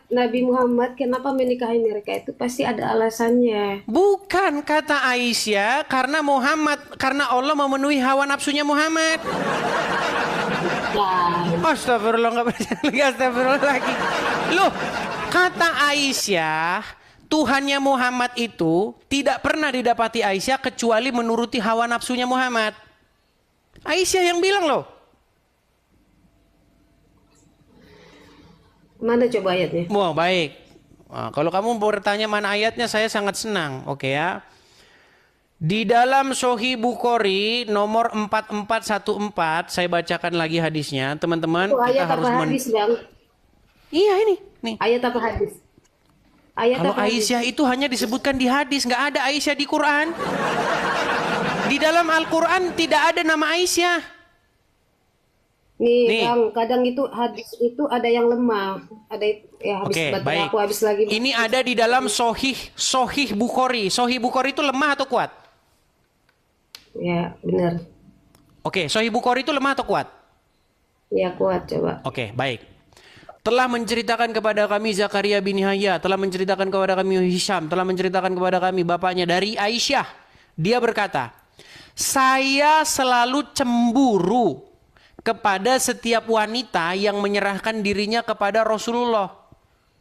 Nabi Muhammad kenapa menikahi mereka itu pasti ada alasannya. Bukan kata Aisyah, karena Allah memenuhi hawa nafsunya Muhammad. Nah, Astagfirullah, nggak percaya lagi, astagfirullah lagi. Loh, kata Aisyah, Tuhannya Muhammad itu tidak pernah didapati Aisyah kecuali menuruti hawa nafsunya Muhammad. Aisyah yang bilang loh. mana coba ayatnya? Wah, baik. Nah, kalau kamu bertanya mana ayatnya, saya sangat senang. Oke ya. Di dalam Sahih Bukhari nomor 4414, saya bacakan lagi hadisnya. Teman-teman, Itu kita ayat harus apa hadis bang? Iya ini, nih. Ayat apa hadis? Ayat Kalau apa hadis? Aisyah itu hanya disebutkan di hadis, nggak ada Aisyah di Quran. Di dalam Al-Quran tidak ada nama Aisyah. Nih, Nih. bang, kadang itu hadis itu ada yang lemah, ada ya habis Oke, baterai baik. aku habis lagi. Ini ada di dalam Sahih Bukhari. Sahih Bukhari itu lemah atau kuat? Ya benar, Oke, Sahih Bukhari itu lemah atau kuat? ya kuat coba. Oke, baik. Telah menceritakan kepada kami Zakaria bin Yahya, telah menceritakan kepada kami Hisham, telah menceritakan kepada kami bapaknya dari Aisyah. Dia berkata, saya selalu cemburu kepada setiap wanita yang menyerahkan dirinya kepada Rasulullah.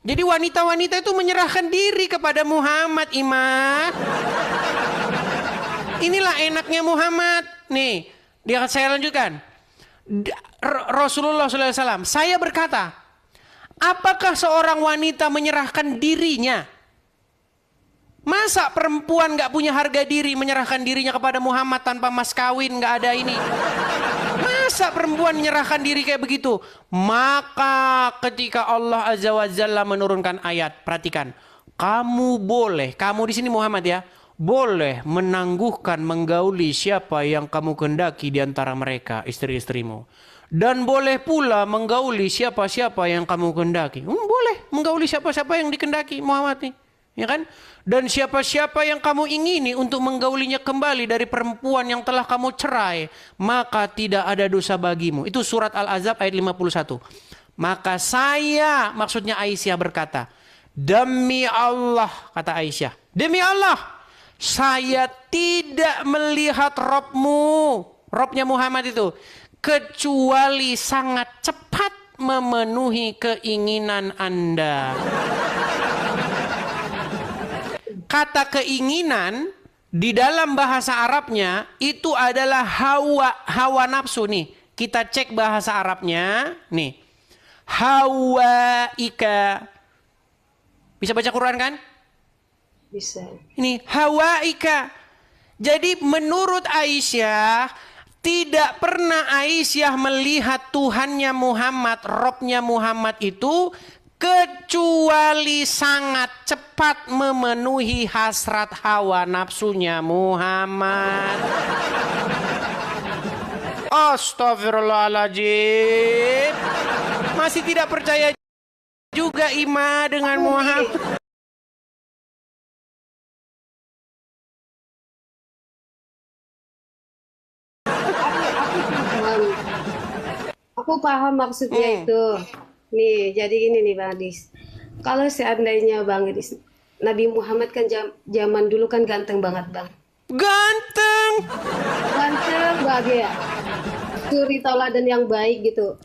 Jadi wanita-wanita itu menyerahkan diri kepada Muhammad, Imah. Inilah enaknya Muhammad. Nih, dia saya lanjutkan. Rasulullah SAW, saya berkata, apakah seorang wanita menyerahkan dirinya? Masa perempuan gak punya harga diri menyerahkan dirinya kepada Muhammad tanpa mas kawin, gak ada ini? Masa perempuan menyerahkan diri kayak begitu? Maka ketika Allah Azza wa Jalla menurunkan ayat, perhatikan, kamu boleh, kamu di sini Muhammad ya, boleh menangguhkan menggauli siapa yang kamu kehendaki di antara mereka, istri-istrimu. Dan boleh pula menggauli siapa-siapa yang kamu kehendaki. Boleh menggauli siapa-siapa yang dikehendaki Muhammad nih. Ya kan? Dan siapa-siapa yang kamu ingini untuk menggaulinya kembali dari perempuan yang telah kamu cerai, maka tidak ada dosa bagimu. Itu surat Al-Ahzab ayat 51. Maka saya, maksudnya Aisyah berkata, demi Allah, kata Aisyah, demi Allah, saya tidak melihat Robnya Muhammad itu, kecuali sangat cepat memenuhi keinginan Anda. Kata keinginan di dalam bahasa Arabnya itu adalah hawa nafsu nih. Kita cek bahasa Arabnya nih. Hawa ika. Bisa baca Quran kan? Bisa. Ini hawa ika. Jadi menurut Aisyah, tidak pernah Aisyah melihat Tuhannya Muhammad, Robnya Muhammad itu kecuali sangat cepat memenuhi hasrat hawa nafsunya Muhammad. Astagfirullahaladzim. Masih tidak percaya juga Ima dengan Muhammad. Aku paham maksudnya itu. Nih, jadi gini nih Bang Adis. Kalau seandainya Bang Adis, Nabi Muhammad kan zaman dulu kan ganteng banget Bang. Ganteng. Ganteng banget ya. suri tauladan yang baik gitu.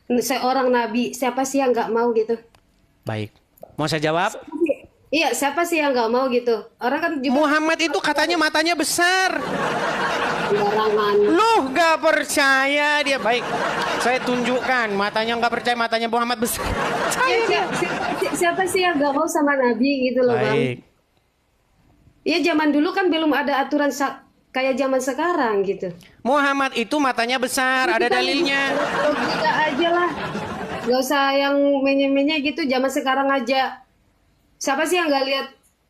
Seorang nabi, siapa sih yang nggak mau gitu? Baik. Mau saya jawab? Iya, siapa sih yang nggak mau gitu? Orang kan juga Muhammad itu katanya matanya besar. sembarangan. Loh, gak percaya dia. Baik, saya tunjukkan matanya, nggak percaya matanya Muhammad besar. Ya, siapa sih yang nggak mau sama nabi gitu loh, Bang? Baik. Ya zaman dulu kan belum ada aturan kayak zaman sekarang gitu. Muhammad itu matanya besar, ada dalilnya. Logika aja lah. Gak usah yang menye-menye gitu. Zaman sekarang aja. Siapa sih yang nggak lihat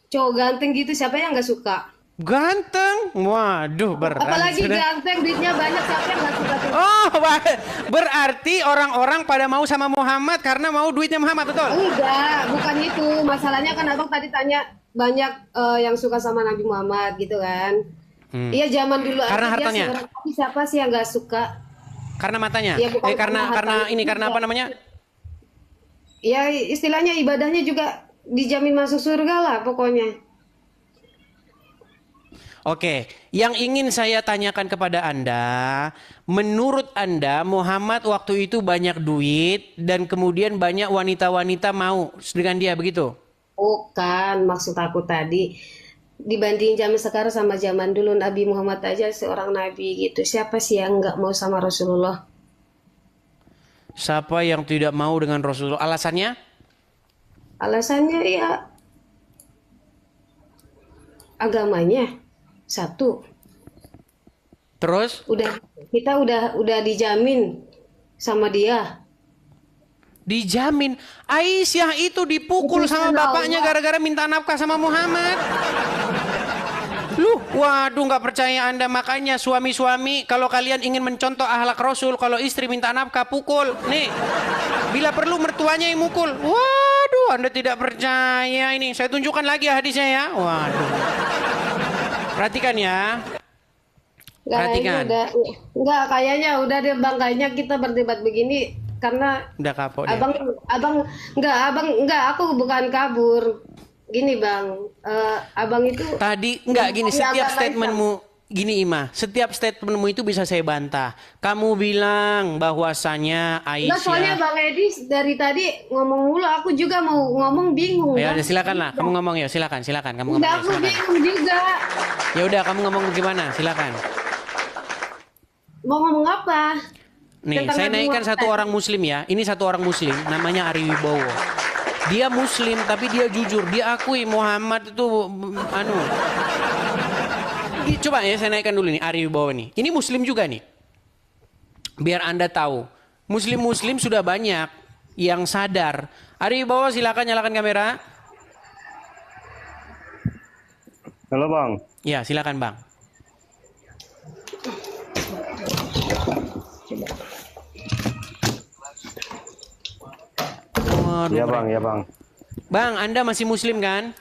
cowok ganteng gitu? Siapa yang nggak suka? Ganteng, waduh berat. Apalagi sudah. ganteng, duitnya banyak. Siapa yang nggak suka tuh? Oh, berarti orang-orang pada mau sama Muhammad karena mau duitnya Muhammad, betul? Enggak, bukan itu. Masalahnya kan abang tadi tanya banyak yang suka sama Nabi Muhammad gitu kan? Iya zaman dulu Karena aja dia hartanya? seorang nabi, siapa sih yang nggak suka? Karena matanya? Ya, bukan karena hartanya. karena apa namanya? Ya istilahnya ibadahnya juga dijamin masuk surga lah pokoknya. Oke, yang ingin saya tanyakan kepada Anda, menurut Anda Muhammad waktu itu banyak duit dan kemudian banyak wanita-wanita mau dengan dia, begitu? Bukan maksud aku tadi dibanding zaman sekarang sama zaman dulu Nabi Muhammad aja seorang nabi gitu. Siapa sih yang nggak mau sama Rasulullah? Siapa yang tidak mau dengan Rasulullah? Alasannya? Alasannya ya agamanya satu. Terus? Kita udah dijamin sama dia. Dijamin. Aisyah itu dipukul sama bapaknya gara-gara minta nafkah sama Muhammad. Loh, waduh nggak percaya Anda. Makanya suami-suami kalau kalian ingin mencontoh akhlak Rasul, kalau istri minta nafkah pukul. Nih, bila perlu mertuanya yang mukul. Waduh, Anda tidak percaya ini. Saya tunjukkan lagi hadisnya ya. Waduh. Perhatikan ya. Perhatikan. Enggak kayaknya udah deh Bang, kayaknya kita berdebat begini karena Udah kapok dia. abang aku bukan kabur. Gini Bang, abang itu Tadi enggak gini, Iya, setiap agak statementmu gini Ima, setiap statementmu itu bisa saya bantah. Kamu bilang bahwasanya Enggak, soalnya Aisyah. Bang Edi dari tadi ngomong mulu, aku juga mau ngomong bingung. Ya Bang. udah silakan lah, kamu ngomong ya, silakan kamu ngomong Enggak, ya, aku silakan. bingung juga. Ya udah kamu ngomong gimana, silakan. Mau ngomong apa? Nih, Tentang saya Nabi naikkan Muhammad. satu orang muslim ya. Ini satu orang muslim namanya Ari Wibowo. Dia muslim tapi dia jujur, dia akui Muhammad itu Coba ya saya naikkan dulu nih Ari Wibowo nih. Ini muslim juga nih. Biar Anda tahu, muslim-muslim sudah banyak yang sadar. Ari Wibowo silakan nyalakan kamera. Halo Bang. Ya, silakan Bang. Waduh, Iya Bang, ya Bang. Bang, Anda masih muslim kan?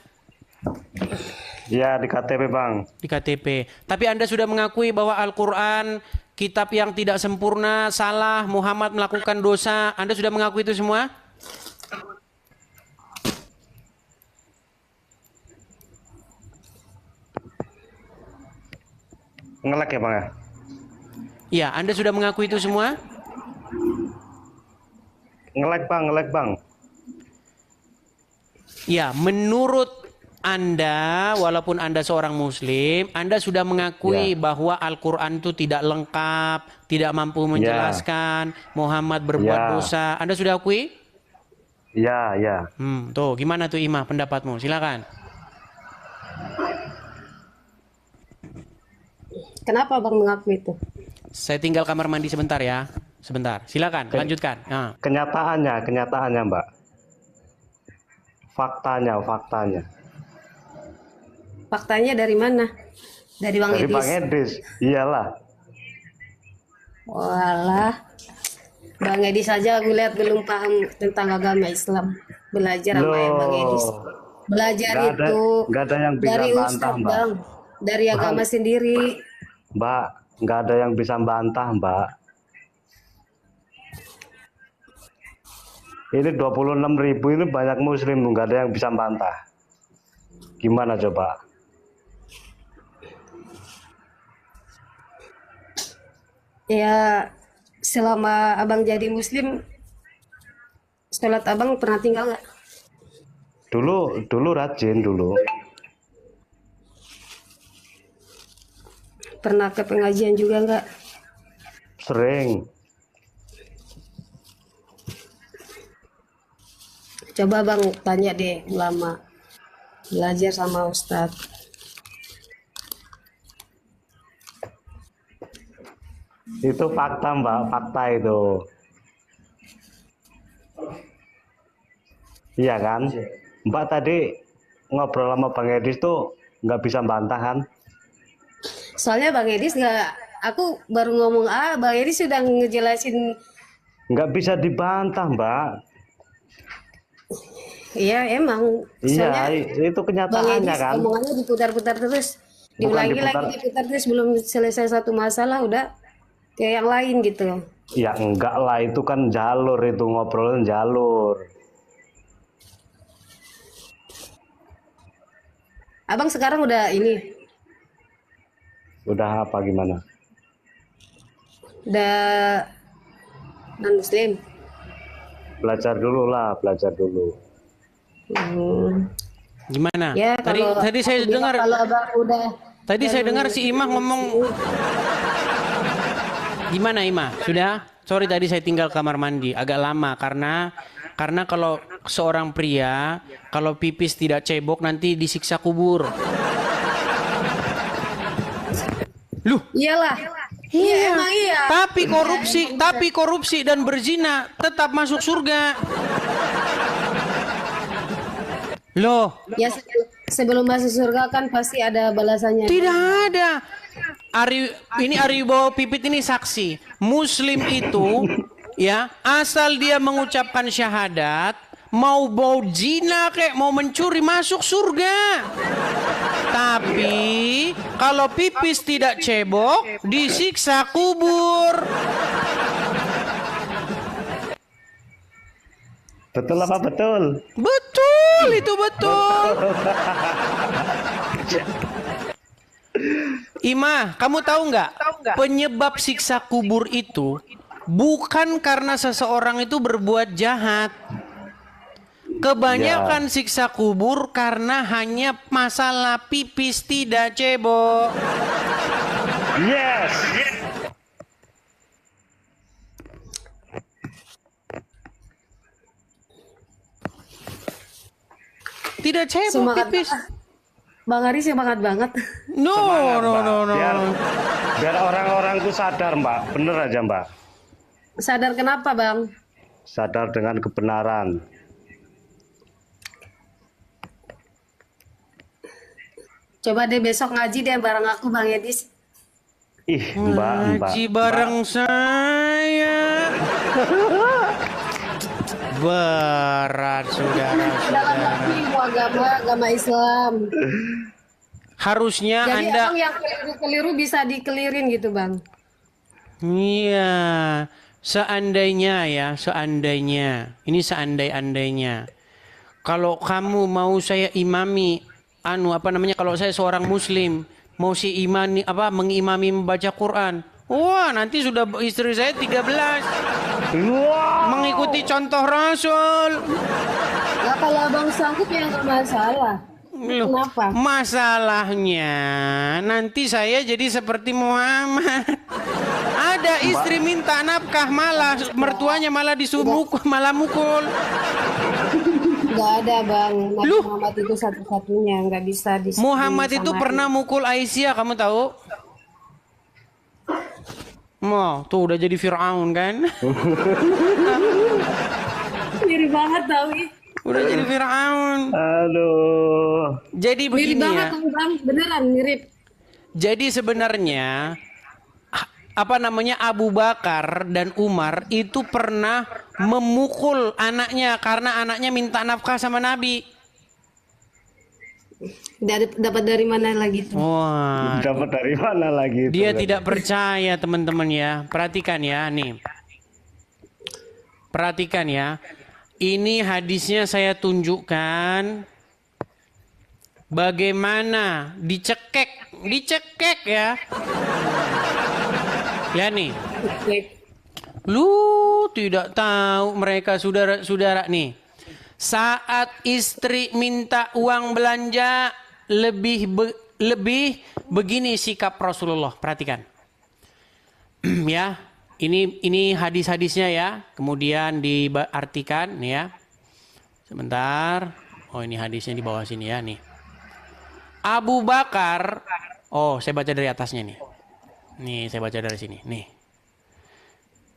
Iya di KTP Bang. Di KTP. Tapi Anda sudah mengakui bahwa Al-Quran kitab yang tidak sempurna, salah, Muhammad melakukan dosa. Anda sudah mengakui itu semua? Ngelek ya Bang ya? Iya, Anda sudah mengakui itu semua? Ngelek Bang. Ya, menurut Anda, walaupun Anda seorang Muslim, Anda sudah mengakui Ya. bahwa Al-Quran itu tidak lengkap, tidak mampu menjelaskan, Muhammad berbuat Ya. dosa. Anda sudah akui? Iya. Tuh, gimana tuh Imah pendapatmu? Silakan. Kenapa Bang mengaku itu? Saya tinggal kamar mandi sebentar ya. Sebentar. Silakan, lanjutkan. Nah. Kenyataannya Mbak. Faktanya. Faktanya dari mana? Dari Bang Dari Edis. Bang Edis. Iyalah. Walah. Bang Edis saja aku lihat belum paham tentang agama Islam. Belajar sama Loh. Bang Edis. Belajar Nggak ada- itu nggak ada yang bisa dari bantah, Ustadz Mbak. Bang. Dari agama sendiri. Mbak, nggak ada yang bisa bantah Mbak. Ini 26.000 ini banyak muslim, nggak ada yang bisa bantah. Gimana coba? Ya, selama abang jadi muslim, sholat abang pernah tinggal nggak? Dulu rajin dulu. Pernah ke pengajian juga nggak? Sering. Coba bang tanya deh ulama, belajar sama ustadz. Itu fakta Mbak, fakta itu. Iya kan? Mbak tadi ngobrol sama Bang Edis tuh nggak bisa bantah kan? Soalnya bang Edis nggak, aku baru ngomong bang Edis sudah ngejelasin. Nggak bisa dibantah Mbak. Iya emang, Iya, soalnya itu bang kenyataannya Edis kan? omongannya diputar-putar terus, Bukan diulangi diputar, lagi diputar terus, belum selesai satu masalah udah ke yang lain gitu. ya enggak lah, itu kan jalur, itu ngobrolin jalur. Abang sekarang udah ini, Udah apa gimana? udah non muslim. Belajar dulu lah, belajar dulu. Gimana? Ya kalau Tadi saya aku bilang dengar, kalau abang udah tadi saya dengar si Imah ngomong. Gimana Ima? Sudah? Sorry tadi saya tinggal kamar mandi agak lama karena kalau seorang pria kalau pipis tidak cebok nanti disiksa kubur. Loh, iyalah. Iya emang iya. tapi korupsi dan berzina tetap masuk surga. Loh, Ya sebelum masuk surga kan pasti ada balasannya. tidak ada. Ini Ari Wibowo Pipit ini saksi. Muslim itu ya, asal dia mengucapkan syahadat, mau bau zina kek, mau mencuri masuk surga. Tapi kalau pipis tidak cebok, disiksa kubur. Betul apa betul? Betul, itu betul. Ima, kamu tahu nggak? Penyebab siksa kubur itu bukan karena seseorang itu berbuat jahat. Kebanyakan siksa kubur karena hanya masalah pipis tidak cebok. Yes. Tidak cebok Semangat pipis. Bang Ari semangat banget. No, Semangat, no, Mbak. no, no. Biar orang-orang tuh sadar Mbak, bener aja Mbak. Sadar kenapa bang? Sadar dengan kebenaran. Coba deh besok ngaji deh bareng aku Bang Edis. Ih Mbak, Ngaji bareng saya. Berat Dalam saudara-saudara. hati ilmu agama Islam. Harusnya Jadi Anda, abang yang keliru bisa dikelirin gitu bang. iya, seandainya ya, seandainya, ini seandai-andainya. Kalau kamu mau saya imami, kalau saya seorang muslim, mau si imani mengimami membaca Quran. Wah, nanti sudah istri saya 13. Mengikuti contoh Rasul. Nah kalau abang sanggup ya nggak masalah. Loh, Kenapa? masalahnya nanti saya jadi seperti Muhammad. Ada istri minta nafkah malah mertuanya malah malah mukul. Nggak ada bang. Nabi Loh. Muhammad itu satu-satunya nggak bisa Muhammad itu disamain. pernah mukul Aisyah, kamu tahu? Mau tuh udah jadi Fir'aun kan? Mirip banget tau ih. Udah jadi Fir'aun. Aduh. Jadi Mirip begini banget ya. tau bang. Beneran mirip. Jadi sebenarnya Abu Bakar dan Umar itu pernah memukul anaknya karena anaknya minta nafkah sama Nabi. Dapat dari mana lagi tuh? Wah, Dapat dari mana lagi itu? dia tidak percaya teman-teman ya. Perhatikan ya nih. Perhatikan ya. Ini hadisnya saya tunjukkan bagaimana dicekek ya. Ya nih. Oke. Lu tidak tahu mereka saudara-saudara nih. Saat istri minta uang belanja lebih begini sikap Rasulullah. Perhatikan. Ya, ini hadis-hadisnya ya. Kemudian diartikan nih ya. Sebentar. Oh, ini hadisnya di bawah sini ya nih. Abu Bakar. Oh, saya baca dari atasnya nih. Nih, saya baca dari sini. Nih.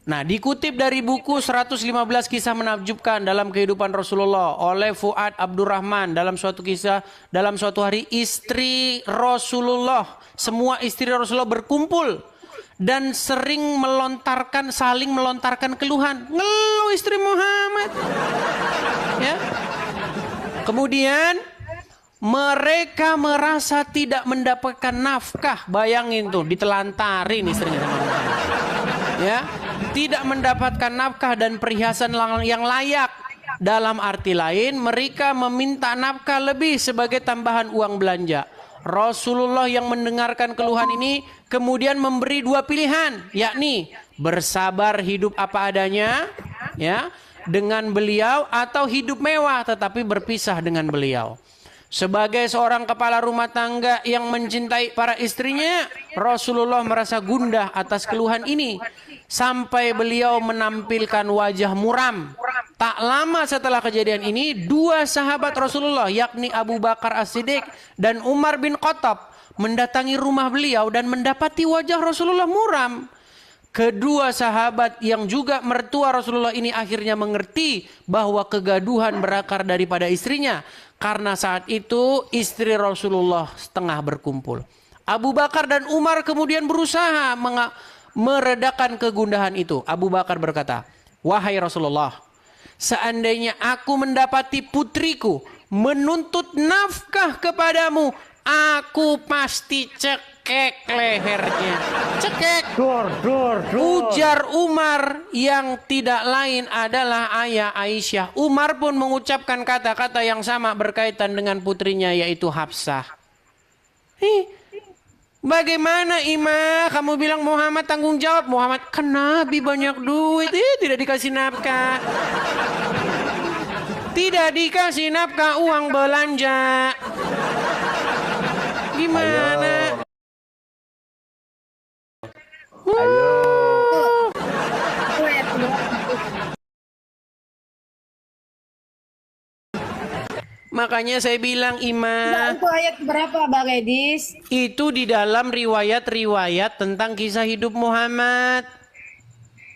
Nah, dikutip dari buku 115 kisah menakjubkan dalam kehidupan Rasulullah oleh Fuad Abdurrahman. Dalam suatu kisah, dalam suatu hari istri Rasulullah, semua istri Rasulullah berkumpul dan saling melontarkan keluhan. Ngeluh istri Muhammad. Ya. Kemudian mereka merasa tidak mendapatkan nafkah. Bayangin tuh, ditelantarin istrinya sama Muhammad. Ya. Tidak mendapatkan nafkah dan perhiasan yang layak. Dalam arti lain, mereka meminta nafkah lebih sebagai tambahan uang belanja. Rasulullah yang mendengarkan keluhan ini kemudian memberi dua pilihan, yakni bersabar hidup apa adanya, ya, dengan beliau, atau hidup mewah tetapi berpisah dengan beliau. Sebagai seorang kepala rumah tangga yang mencintai para istrinya, Rasulullah merasa gundah atas keluhan ini. Sampai beliau menampilkan wajah muram. Tak lama setelah kejadian ini, dua sahabat Rasulullah, yakni Abu Bakar As-Siddiq dan Umar bin Khattab, mendatangi rumah beliau dan mendapati wajah Rasulullah muram. Kedua sahabat yang juga mertua Rasulullah ini akhirnya mengerti bahwa kegaduhan berakar daripada istrinya. Karena saat itu istri Rasulullah setengah berkumpul. Abu Bakar dan Umar kemudian berusaha meredakan kegundahan itu. Abu Bakar berkata, "Wahai Rasulullah, seandainya aku mendapati putriku menuntut nafkah kepadamu, aku pasti cekek lehernya." Cekek. Dor. Ujar Umar yang tidak lain adalah ayah Aisyah. Umar pun mengucapkan kata-kata yang sama berkaitan dengan putrinya, yaitu Hafsah. Bagaimana Imah? Kamu bilang Muhammad tanggung jawab. Muhammad kan Nabi banyak duit. Tidak dikasih nafkah. Tidak dikasih nafkah uang belanja. Gimana? Makanya saya bilang Ima, Itu ayat berapa Bang Edis? itu di dalam riwayat-riwayat tentang kisah hidup Muhammad.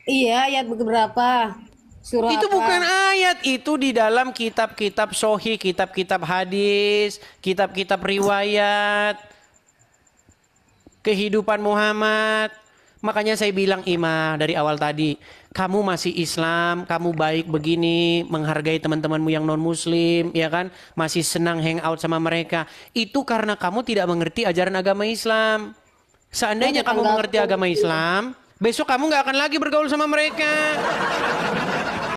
Iya, ayat berapa? Surah Itu apa? bukan ayat, itu di dalam kitab-kitab sahih, kitab-kitab hadis, kitab-kitab riwayat kehidupan Muhammad. Makanya saya bilang Ima dari awal tadi, kamu masih Islam, kamu baik begini, menghargai teman-temanmu yang non muslim, ya kan? Masih senang hangout sama mereka. Itu karena kamu tidak mengerti ajaran agama Islam. Seandainya kamu mengerti agama Islam, besok kamu nggak akan lagi bergaul sama mereka.